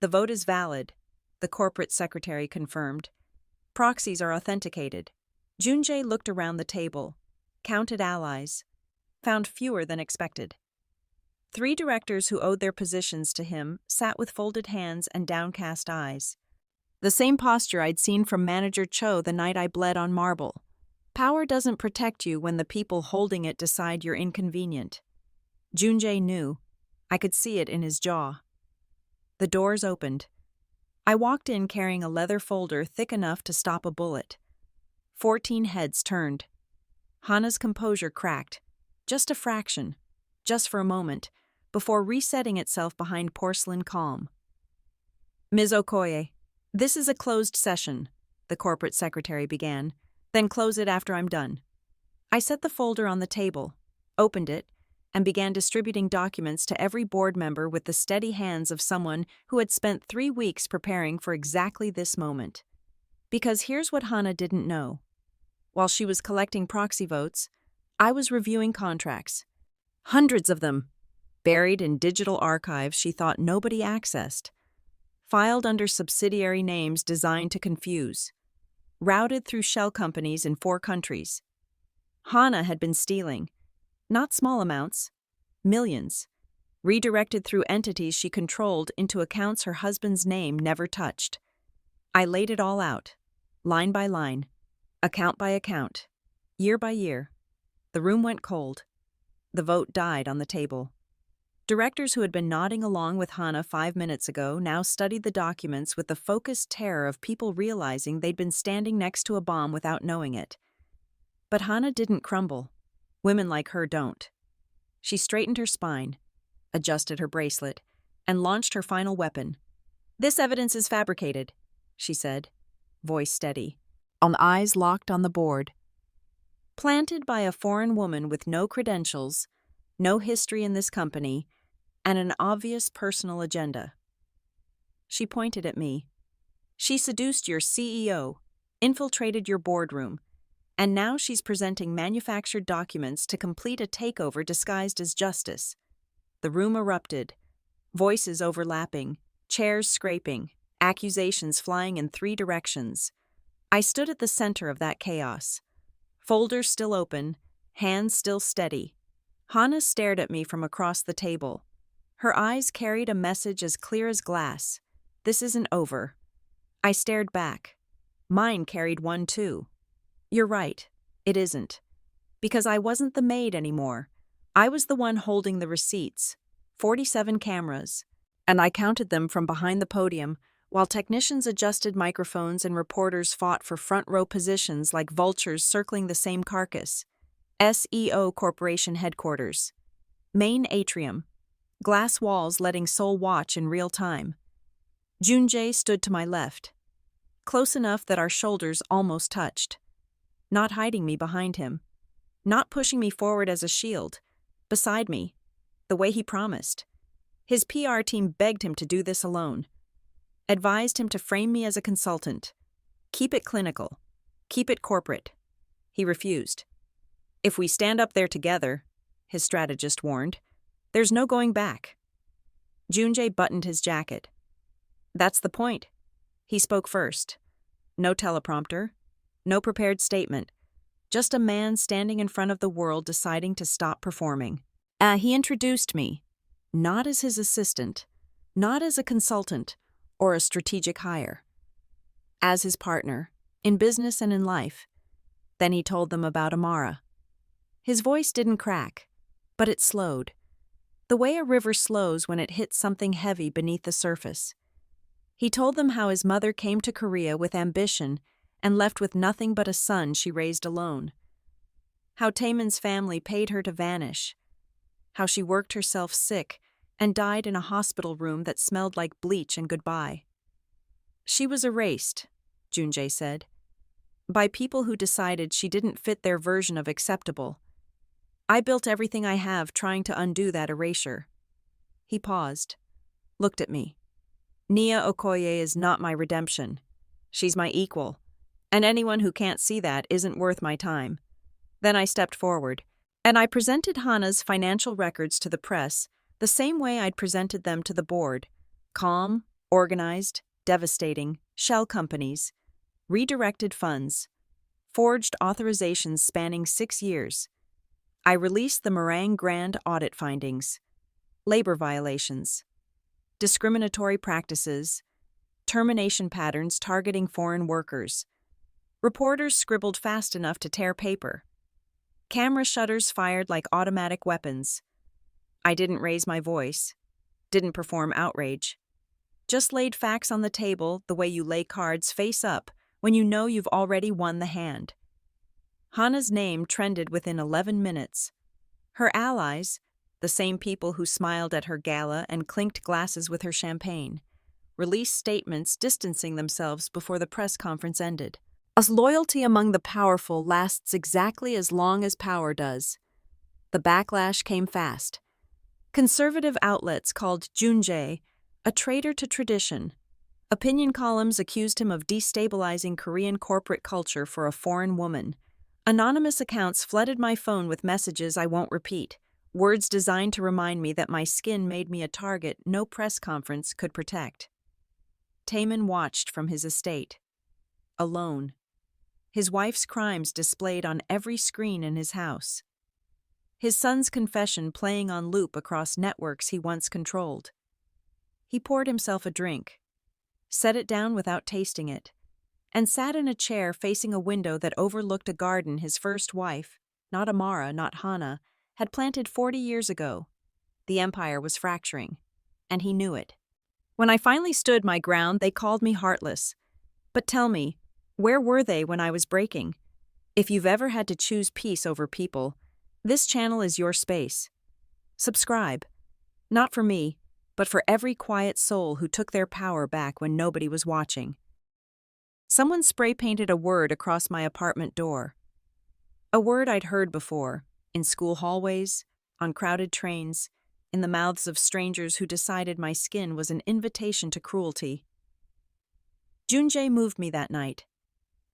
"The vote is valid," the corporate secretary confirmed. "Proxies are authenticated." Joonjae looked around the table, counted allies, found fewer than expected. 3 directors who owed their positions to him sat with folded hands and downcast eyes. The same posture I'd seen from Manager Cho the night I bled on marble. Power doesn't protect you when the people holding it decide you're inconvenient. Joonjae knew. I could see it in his jaw. The doors opened. I walked in carrying a leather folder thick enough to stop a bullet. 14 heads turned. Hana's composure cracked. Just a fraction. Just for a moment. Before resetting itself behind porcelain calm. "Ms. Okoye, this is a closed session," the corporate secretary began. "Then close it after I'm done." I set the folder on the table, opened it, and began distributing documents to every board member with the steady hands of someone who had spent 3 weeks preparing for exactly this moment. Because here's what Hana didn't know. While she was collecting proxy votes, I was reviewing contracts. Hundreds of them, buried in digital archives she thought nobody accessed. Filed under subsidiary names designed to confuse. Routed through shell companies in 4 countries. Hana had been stealing. Not small amounts. Millions. Redirected through entities she controlled into accounts her husband's name never touched. I laid it all out. Line by line. Account by account. Year by year. The room went cold. The vote died on the table. Directors who had been nodding along with Hana 5 minutes ago now studied the documents with the focused terror of people realizing they'd been standing next to a bomb without knowing it. But Hana didn't crumble. Women like her don't. She straightened her spine, adjusted her bracelet, and launched her final weapon. "This evidence is fabricated," she said, voice steady, eyes locked on the board. "Planted by a foreign woman with no credentials, no history in this company, and an obvious personal agenda." She pointed at me. "She seduced your CEO, infiltrated your boardroom, and now she's presenting manufactured documents to complete a takeover disguised as justice." The room erupted, voices overlapping, chairs scraping, accusations flying in 3 directions. I stood at the center of that chaos. Folder still open, hands still steady. Hana stared at me from across the table. Her eyes carried a message as clear as glass. "This isn't over." I stared back. Mine carried one too. "You're right, it isn't. Because I wasn't the maid anymore. I was the one holding the receipts. 47 cameras. and I counted them from behind the podium, while technicians adjusted microphones and reporters fought for front-row positions like vultures circling the same carcass. SEO Corporation headquarters. Main atrium. Glass walls letting Seoul watch in real time. Joonjae stood to my left, close enough that our shoulders almost touched, not hiding me behind him, not pushing me forward as a shield, beside me, the way he promised. His PR team begged him to do this alone, advised him to frame me as a consultant. Keep it clinical. Keep it corporate. He refused. If we stand up there together, his strategist warned, there's no going back. Joonjae buttoned his jacket. That's the point. He spoke first. No teleprompter, no prepared statement, just a man standing in front of the world deciding to stop performing. He introduced me, not as his assistant, not as a consultant or a strategic hire, as his partner, in business and in life. Then he told them about Amara. His voice didn't crack, but it slowed, the way a river slows when it hits something heavy beneath the surface. He told them how his mother came to Korea with ambition and left with nothing but a son she raised alone. How Taemin's family paid her to vanish. How she worked herself sick and died in a hospital room that smelled like bleach and goodbye. She was erased, Joonjae said, by people who decided she didn't fit their version of acceptable. I built everything I have trying to undo that erasure. He paused, looked at me. Nia Okoye is not my redemption. She's my equal, and anyone who can't see that isn't worth my time. Then I stepped forward, and I presented Hana's financial records to the press the same way I'd presented them to the board. Calm, organized, devastating, shell companies, redirected funds, forged authorizations spanning 6 years. I released the Meringue Grand audit findings, labor violations, discriminatory practices, termination patterns targeting foreign workers. Reporters scribbled fast enough to tear paper. Camera shutters fired like automatic weapons. I didn't raise my voice, didn't perform outrage. Just laid facts on the table the way you lay cards face up when you know you've already won the hand. Hana's name trended within 11 minutes. Her allies, the same people who smiled at her gala and clinked glasses with her champagne, released statements distancing themselves before the press conference ended. As loyalty among the powerful lasts exactly as long as power does. The backlash came fast. Conservative outlets called Joonjae a traitor to tradition. Opinion columns accused him of destabilizing Korean corporate culture for a foreign woman. Anonymous accounts flooded my phone with messages I won't repeat, words designed to remind me that my skin made me a target no press conference could protect. Taemin watched from his estate, alone, his wife's crimes displayed on every screen in his house, his son's confession playing on loop across networks he once controlled. He poured himself a drink, set it down without tasting it, and sat in a chair facing a window that overlooked a garden his first wife, not Amara, not Hana, had planted 40 years ago. The empire was fracturing, and he knew it. When I finally stood my ground, they called me heartless. But tell me, where were they when I was breaking? If you've ever had to choose peace over people, this channel is your space. Subscribe. Not for me, but for every quiet soul who took their power back when nobody was watching. Someone spray-painted a word across my apartment door. A word I'd heard before, in school hallways, on crowded trains, in the mouths of strangers who decided my skin was an invitation to cruelty. Joonjae moved me that night.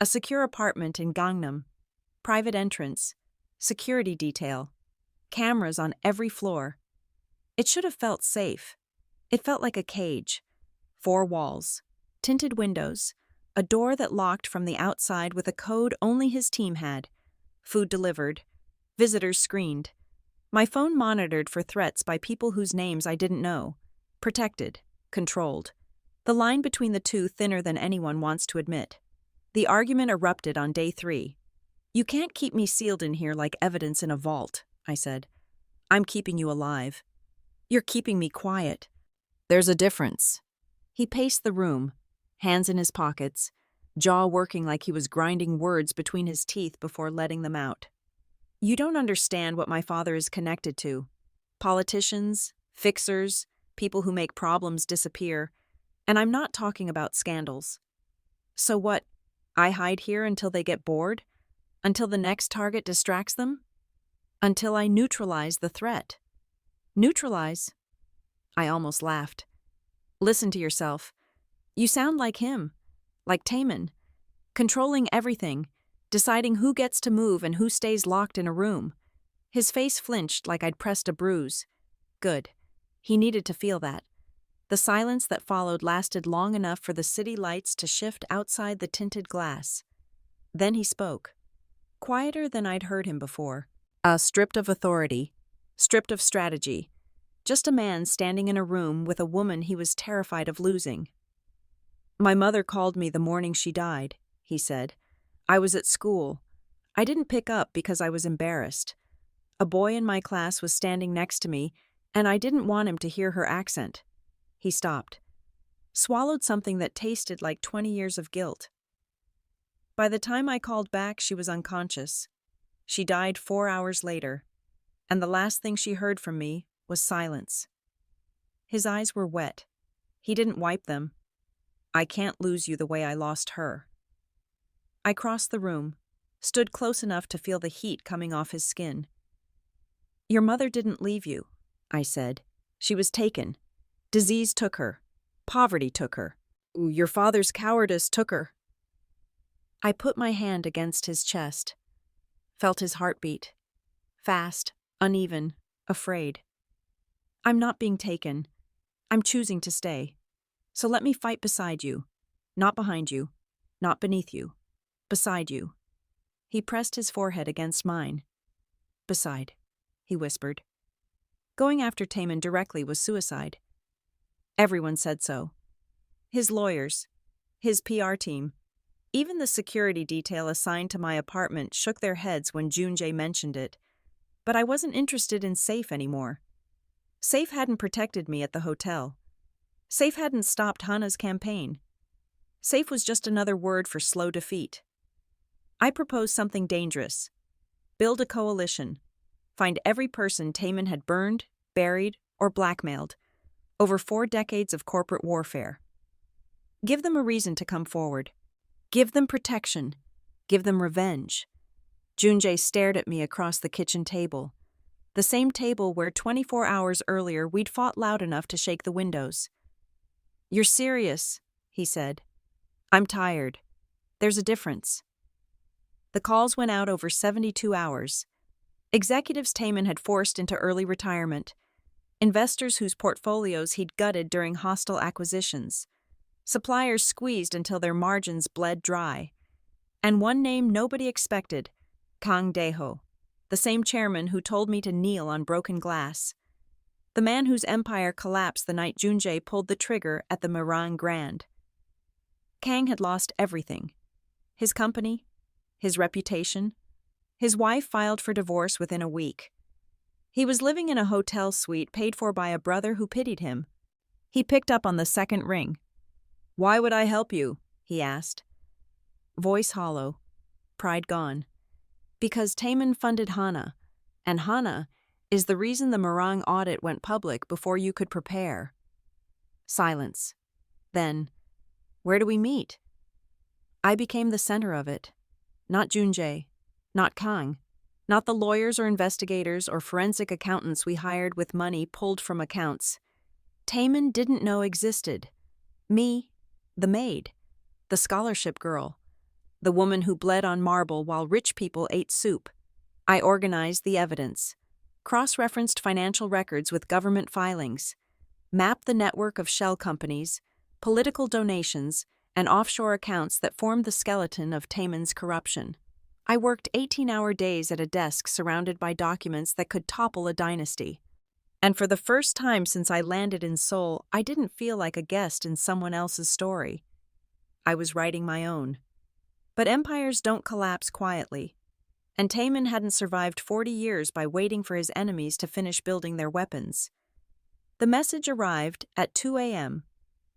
A secure apartment in Gangnam, private entrance, security detail, cameras on every floor. It should have felt safe. It felt like a cage. 4 walls, tinted windows, a door that locked from the outside with a code only his team had, food delivered, visitors screened. My phone monitored for threats by people whose names I didn't know. Protected, controlled. The line between the two thinner than anyone wants to admit. The argument erupted on day 3. You can't keep me sealed in here like evidence in a vault, I said. I'm keeping you alive. You're keeping me quiet. There's a difference. He paced the room, hands in his pockets, jaw working like he was grinding words between his teeth before letting them out. You don't understand what my father is connected to. Politicians, fixers, people who make problems disappear, and I'm not talking about scandals. So what, I hide here until they get bored? Until the next target distracts them? Until I neutralize the threat. Neutralize? I almost laughed. Listen to yourself. You sound like him, like Taman, controlling everything, deciding who gets to move and who stays locked in a room. His face flinched like I'd pressed a bruise. Good. He needed to feel that. The silence that followed lasted long enough for the city lights to shift outside the tinted glass. Then he spoke, quieter than I'd heard him before. Stripped of authority, stripped of strategy. Just a man standing in a room with a woman he was terrified of losing. My mother called me the morning she died, he said. I was at school. I didn't pick up because I was embarrassed. A boy in my class was standing next to me, and I didn't want him to hear her accent. He stopped, swallowed something that tasted like 20 years of guilt. By the time I called back, she was unconscious. She died 4 hours later, and the last thing she heard from me was silence. His eyes were wet. He didn't wipe them. I can't lose you the way I lost her. I crossed the room, stood close enough to feel the heat coming off his skin. Your mother didn't leave you, I said. She was taken. Disease took her. Poverty took her. Your father's cowardice took her. I put my hand against his chest, felt his heartbeat. Fast, uneven, afraid. I'm not being taken. I'm choosing to stay. So let me fight beside you. Not behind you. Not beneath you. Beside you. He pressed his forehead against mine. Beside, he whispered. Going after Taman directly was suicide. Everyone said so. His lawyers, his PR team, even the security detail assigned to my apartment shook their heads when Joonjae mentioned it. But I wasn't interested in Safe anymore. Safe hadn't protected me at the hotel. Safe hadn't stopped Hana's campaign. Safe was just another word for slow defeat. I proposed something dangerous. Build a coalition. Find every person Taman had burned, buried, or blackmailed. Over 4 decades of corporate warfare. Give them a reason to come forward. Give them protection. Give them revenge. Joonjae stared at me across the kitchen table. The same table where 24 hours earlier we'd fought loud enough to shake the windows. You're serious, he said. I'm tired. There's a difference. The calls went out over 72 hours. Executives Taman had forced into early retirement. Investors whose portfolios he'd gutted during hostile acquisitions. Suppliers squeezed until their margins bled dry. And one name nobody expected, Kang Dae-ho, the same chairman who told me to kneel on broken glass. The man whose empire collapsed the night Joonjae pulled the trigger at the Mirang Grand. Kang had lost everything. His company, his reputation. His wife filed for divorce within a week. He was living in a hotel suite paid for by a brother who pitied him. He picked up on the second ring. Why would I help you? He asked. Voice hollow, pride gone. Because Taman funded Hana, and Hana is the reason the Mirang audit went public before you could prepare. Silence. Then, where do we meet? I became the center of it. Not Joonjae, not Kang, not the lawyers or investigators or forensic accountants we hired with money pulled from accounts. Taman didn't know existed. Me, the maid, the scholarship girl, the woman who bled on marble while rich people ate soup. I organized the evidence, cross-referenced financial records with government filings, mapped the network of shell companies, political donations, and offshore accounts that formed the skeleton of Taman's corruption. I worked 18-hour days at a desk surrounded by documents that could topple a dynasty. And for the first time since I landed in Seoul, I didn't feel like a guest in someone else's story. I was writing my own. But empires don't collapse quietly. And Taman hadn't survived 40 years by waiting for his enemies to finish building their weapons. The message arrived at 2 a.m.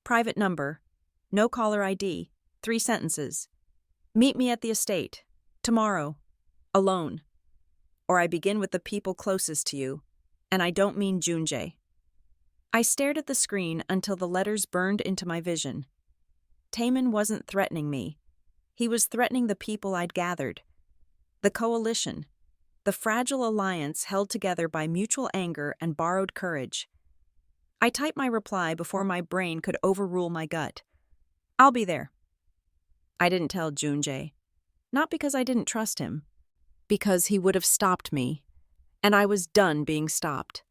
Private number, no caller ID, 3 sentences. Meet me at the estate, tomorrow, alone. Or I begin with the people closest to you, and I don't mean Joonjae. I stared at the screen until the letters burned into my vision. Taemin wasn't threatening me. He was threatening the people I'd gathered. The coalition, the fragile alliance held together by mutual anger and borrowed courage. I typed my reply before my brain could overrule my gut. I'll be there. I didn't tell Joonjae. Not because I didn't trust him. Because he would have stopped me. And I was done being stopped.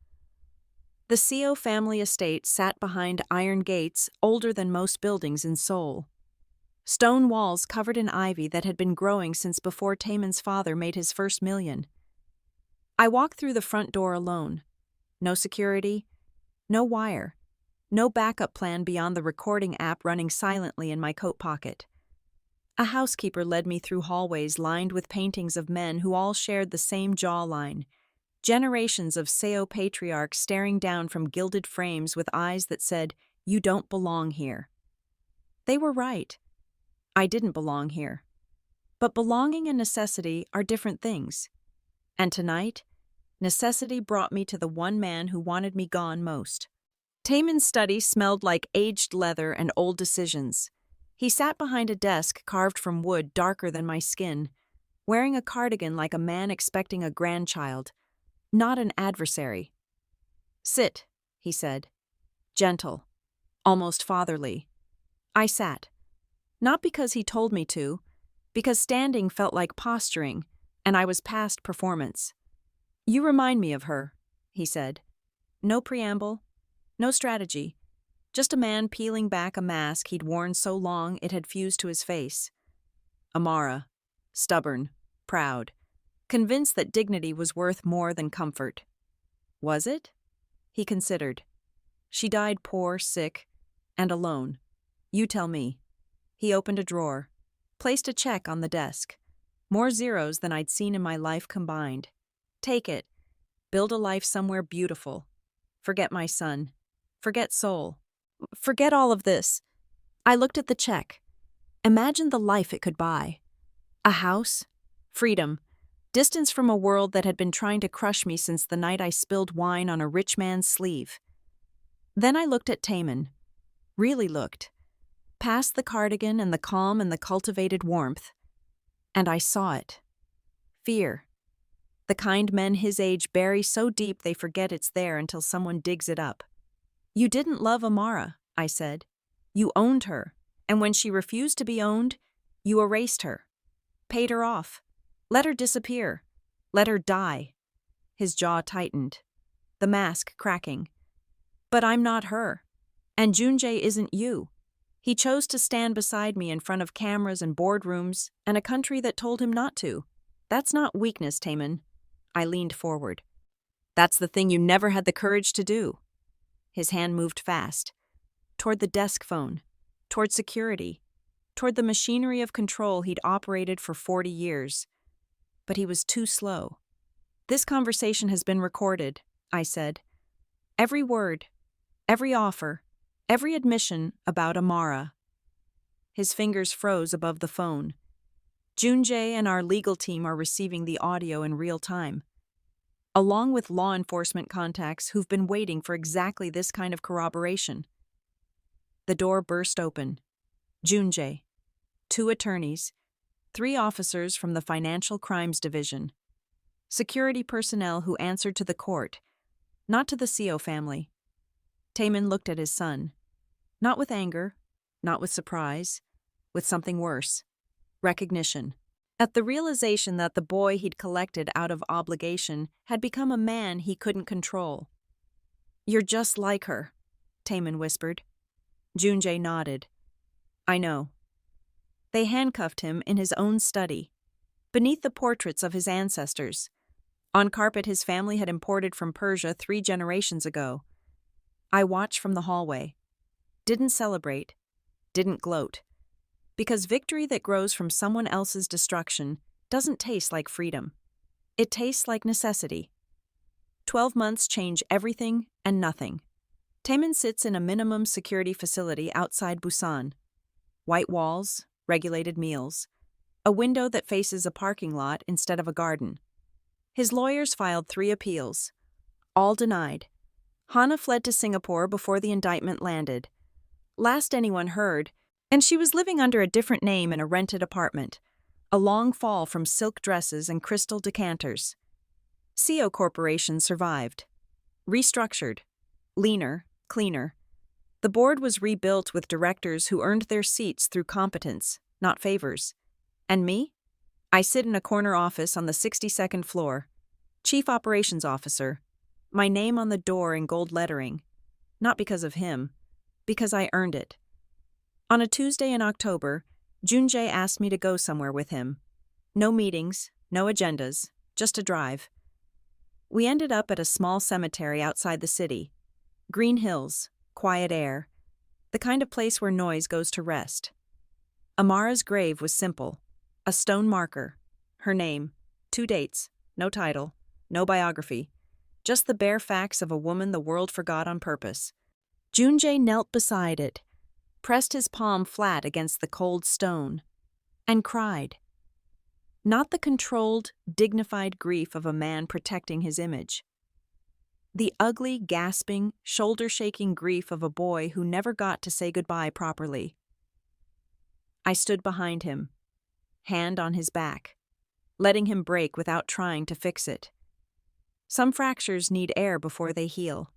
The Seo family estate sat behind iron gates older than most buildings in Seoul. Stone walls covered in ivy that had been growing since before Taemin's father made his first million. I walked through the front door alone. No security, no wire, no backup plan beyond the recording app running silently in my coat pocket. A housekeeper led me through hallways lined with paintings of men who all shared the same jawline, generations of Seo patriarchs staring down from gilded frames with eyes that said, "You don't belong here." They were right. I didn't belong here. But belonging and necessity are different things. And tonight, necessity brought me to the one man who wanted me gone most. Taemin's study smelled like aged leather and old decisions. He sat behind a desk carved from wood darker than my skin, wearing a cardigan like a man expecting a grandchild, not an adversary. "Sit," he said. Gentle, almost fatherly. I sat. Not because he told me to, because standing felt like posturing, and I was past performance. "You remind me of her," he said. No preamble, no strategy, just a man peeling back a mask he'd worn so long it had fused to his face. Amara, stubborn, proud, convinced that dignity was worth more than comfort. Was it? He considered. She died poor, sick, and alone. You tell me. He opened a drawer, placed a check on the desk. More zeros than I'd seen in my life combined. Take it. Build a life somewhere beautiful. Forget my son. Forget Seoul. Forget all of this. I looked at the check. Imagine the life it could buy. A house, freedom, distance from a world that had been trying to crush me since the night I spilled wine on a rich man's sleeve. Then I looked at Taemin. Really looked. Past the cardigan and the calm and the cultivated warmth. And I saw it. Fear. The kind men his age bury so deep they forget it's there until someone digs it up. You didn't love Amara, I said. You owned her, and when she refused to be owned, you erased her. Paid her off. Let her disappear. Let her die. His jaw tightened. The mask cracking. But I'm not her. And Joonjae isn't you. He chose to stand beside me in front of cameras and boardrooms and a country that told him not to. That's not weakness, Taemin. I leaned forward. That's the thing you never had the courage to do. His hand moved fast. Toward the desk phone. Toward security. Toward the machinery of control he'd operated for 40 years. But he was too slow. This conversation has been recorded, I said. Every word, every offer, every admission about Amara. His fingers froze above the phone. Joonjae and our legal team are receiving the audio in real time, along with law enforcement contacts who've been waiting for exactly this kind of corroboration. The door burst open. Joonjae, 2 attorneys, 3 officers from the Financial Crimes Division, security personnel who answered to the court, not to the Seo family. Taemin looked at his son, not with anger, not with surprise, with something worse. Recognition. At the realization that the boy he'd collected out of obligation had become a man he couldn't control. You're just like her, Taemin whispered. Joonjae nodded. I know. They handcuffed him in his own study, beneath the portraits of his ancestors, on carpet his family had imported from Persia 3 generations ago. I watched from the hallway. Didn't celebrate. Didn't gloat. Because victory that grows from someone else's destruction doesn't taste like freedom. It tastes like necessity. 12 months change everything and nothing. Taemin sits in a minimum security facility outside Busan. White walls, regulated meals, a window that faces a parking lot instead of a garden. His lawyers filed 3 appeals. All denied. Hana fled to Singapore before the indictment landed. Last anyone heard, and she was living under a different name in a rented apartment, a long fall from silk dresses and crystal decanters. Seo Corporation survived. Restructured. Leaner, cleaner. The board was rebuilt with directors who earned their seats through competence, not favors. And me? I sit in a corner office on the 62nd floor. Chief Operations Officer. My name on the door in gold lettering. Not because of him, because I earned it. On a Tuesday in October, Joonjae asked me to go somewhere with him. No meetings, no agendas, just a drive. We ended up at a small cemetery outside the city. Green hills, quiet air, the kind of place where noise goes to rest. Amara's grave was simple. A stone marker, her name, 2 dates, no title, no biography, just the bare facts of a woman the world forgot on purpose. Joonjae knelt beside it, pressed his palm flat against the cold stone, and cried. Not the controlled, dignified grief of a man protecting his image. The ugly, gasping, shoulder-shaking grief of a boy who never got to say goodbye properly. I stood behind him, hand on his back, letting him break without trying to fix it. Some fractures need air before they heal.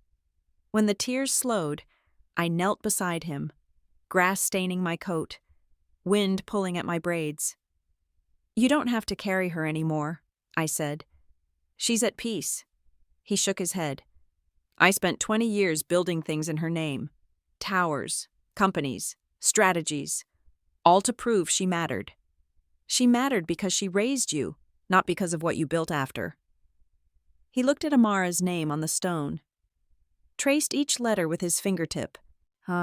When the tears slowed, I knelt beside him, grass staining my coat, wind pulling at my braids. You don't have to carry her anymore, I said. She's at peace. He shook his head. I spent 20 years building things in her name. Towers, companies, strategies, all to prove she mattered. She mattered because she raised you, not because of what you built after. He looked at Amara's name on the stone, traced each letter with his fingertip.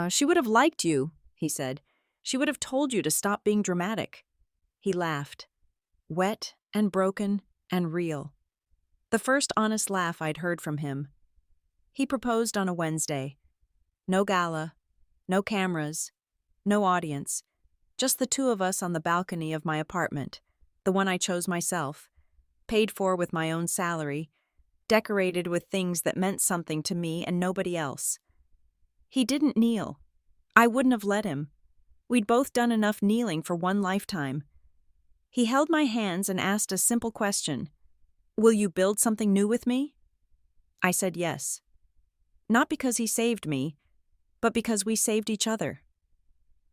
She would have liked you, he said. She would have told you to stop being dramatic. He laughed, wet and broken and real. The first honest laugh I'd heard from him. He proposed on a Wednesday. No gala, no cameras, no audience, just the 2 of us on the balcony of my apartment, the one I chose myself, paid for with my own salary, decorated with things that meant something to me and nobody else. He didn't kneel. I wouldn't have let him. We'd both done enough kneeling for one lifetime. He held my hands and asked a simple question. Will you build something new with me? I said yes. Not because he saved me, but because we saved each other.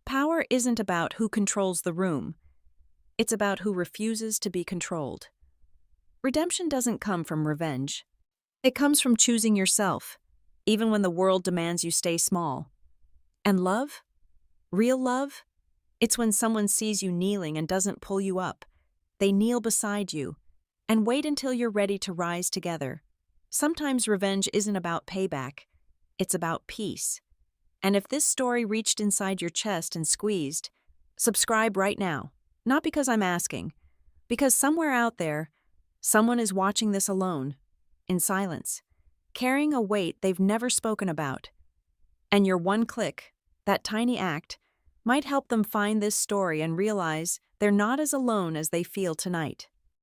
Power isn't about who controls the room. It's about who refuses to be controlled. Redemption doesn't come from revenge. It comes from choosing yourself, even when the world demands you stay small. And love? Real love? It's when someone sees you kneeling and doesn't pull you up. They kneel beside you and wait until you're ready to rise together. Sometimes revenge isn't about payback. It's about peace. And if this story reached inside your chest and squeezed, subscribe right now. Not because I'm asking, because somewhere out there, someone is watching this alone, in silence, carrying a weight they've never spoken about. And your one click, that tiny act, might help them find this story and realize they're not as alone as they feel tonight.